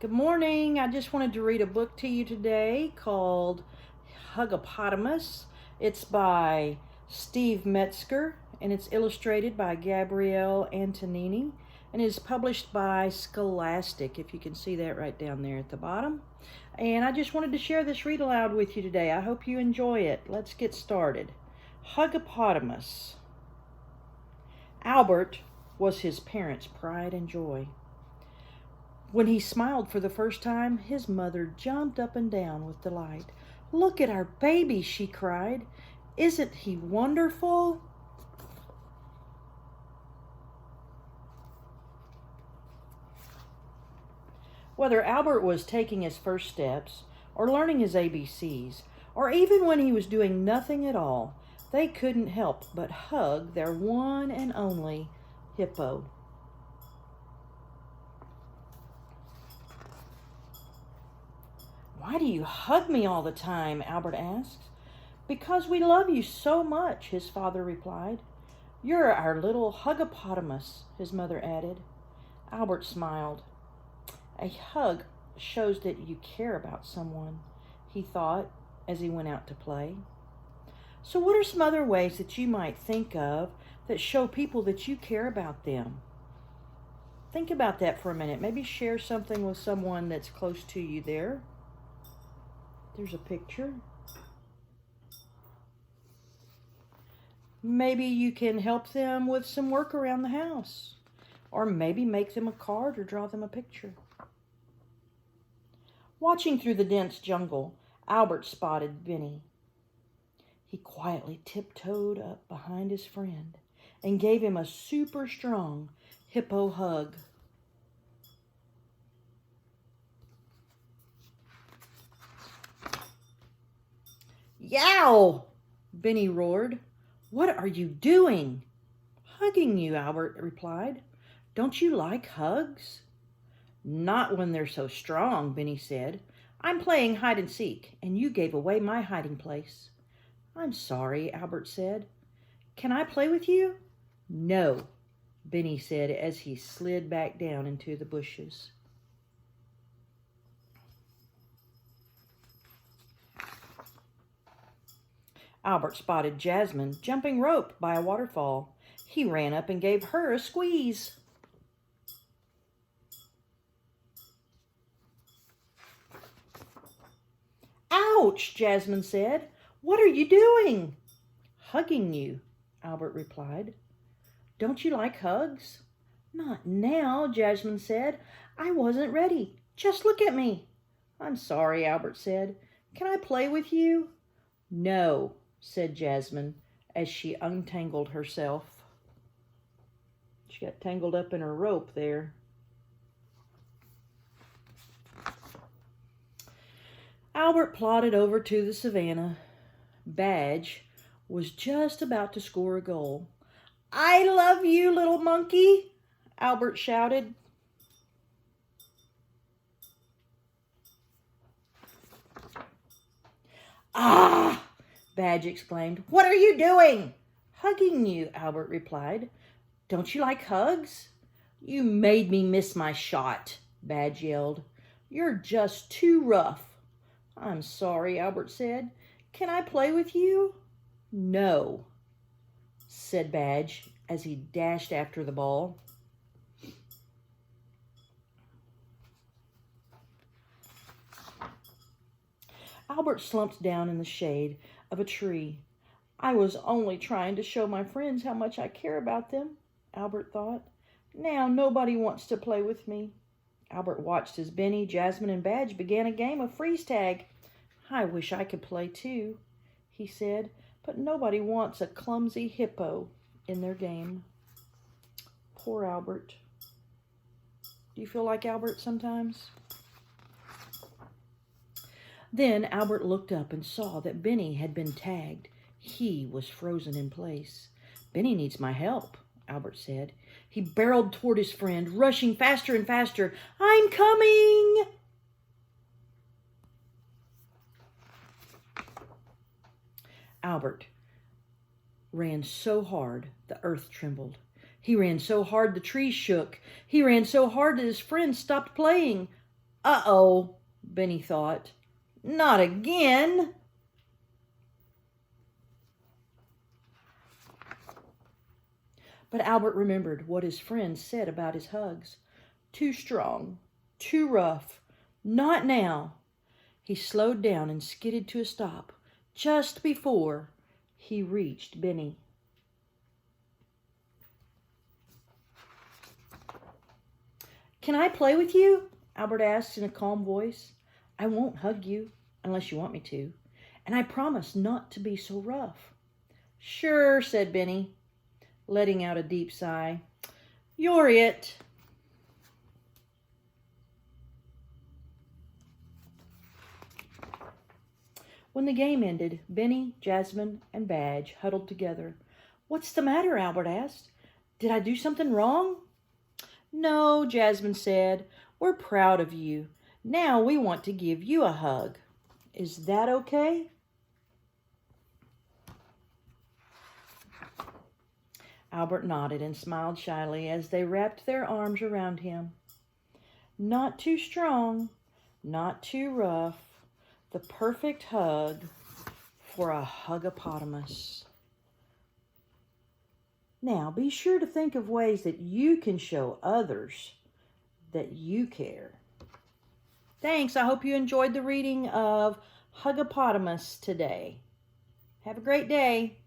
Good morning. I just wanted to read a book to you today called Huggapotamus. It's by Steve Metzger and it's illustrated by Gabriele Antonini and is published by Scholastic, if you can see that right down there at the bottom. And I just wanted to share this read aloud with you today. I hope you enjoy it. Let's get started. Huggapotamus. Albert was his parents' pride and joy. When he smiled for the first time, his mother jumped up and down with delight. "Look at our baby," she cried. "Isn't he wonderful?" Whether Albert was taking his first steps, or learning his ABCs, or even when he was doing nothing at all, they couldn't help but hug their one and only hippo. "Why do you hug me all the time?" Albert asked. "Because we love you so much," his father replied. "You're our little Huggapotamus," his mother added. Albert smiled. "A hug shows that you care about someone," he thought as he went out to play. So what are some other ways that you might think of that show people that you care about them? Think about that for a minute. Maybe share something with someone that's close to you there. There's a picture. Maybe you can help them with some work around the house. Or maybe make them a card or draw them a picture. Watching through the dense jungle, Albert spotted Benny. He quietly tiptoed up behind his friend and gave him a super strong hippo hug. "Yow!" Benny roared. "What are you doing?" "Hugging you," Albert replied. "Don't you like hugs?" "Not when they're so strong," Benny said. "I'm playing hide and seek, and you gave away my hiding place." "I'm sorry," Albert said. "Can I play with you?" "No," Benny said as he slid back down into the bushes. Albert spotted Jasmine jumping rope by a waterfall. He ran up and gave her a squeeze. "Ouch," Jasmine said. "What are you doing?" "Hugging you," Albert replied. "Don't you like hugs?" "Not now," Jasmine said. "I wasn't ready. Just look at me." "I'm sorry," Albert said. "Can I play with you?" "No," said Jasmine as she untangled herself. She got tangled up in her rope there. Albert plodded over to the savannah. Badge was just about to score a goal. "I love you, little monkey," Albert shouted. "Ah!" Badge exclaimed. "What are you doing?" "Hugging you," Albert replied. "Don't you like hugs?" "You made me miss my shot," Badge yelled. "You're just too rough." "I'm sorry," Albert said. "Can I play with you?" "No," said Badge as he dashed after the ball. Albert slumped down in the shade of a tree. "I was only trying to show my friends how much I care about them," Albert thought. "Now nobody wants to play with me." Albert watched as Benny, Jasmine, and Badge began a game of freeze tag. "I wish I could play too," he said, "but nobody wants a clumsy hippo in their game." Poor Albert. Do you feel like Albert sometimes? Then Albert looked up and saw that Benny had been tagged. He was frozen in place. "Benny needs my help," Albert said. He barreled toward his friend, rushing faster and faster. "I'm coming!" Albert ran so hard the earth trembled. He ran so hard the trees shook. He ran so hard that his friends stopped playing. Uh-oh, Benny thought. Not again. But Albert remembered what his friends said about his hugs. Too strong, too rough, not now. He slowed down and skidded to a stop just before he reached Benny. Can I play with you? Albert asked in a calm voice. I won't hug you unless you want me to, and I promise not to be so rough. Sure, said Benny, letting out a deep sigh. You're it. When the game ended, Benny, Jasmine, and Badge huddled together. What's the matter? Albert asked. Did I do something wrong? No, Jasmine said. We're proud of you. Now we want to give you a hug. Is that okay? Albert nodded and smiled shyly as they wrapped their arms around him. Not too strong, not too rough. The perfect hug for a Huggapotamus. Now, be sure to think of ways that you can show others that you care. Thanks. I hope you enjoyed the reading of Huggapotamus today. Have a great day.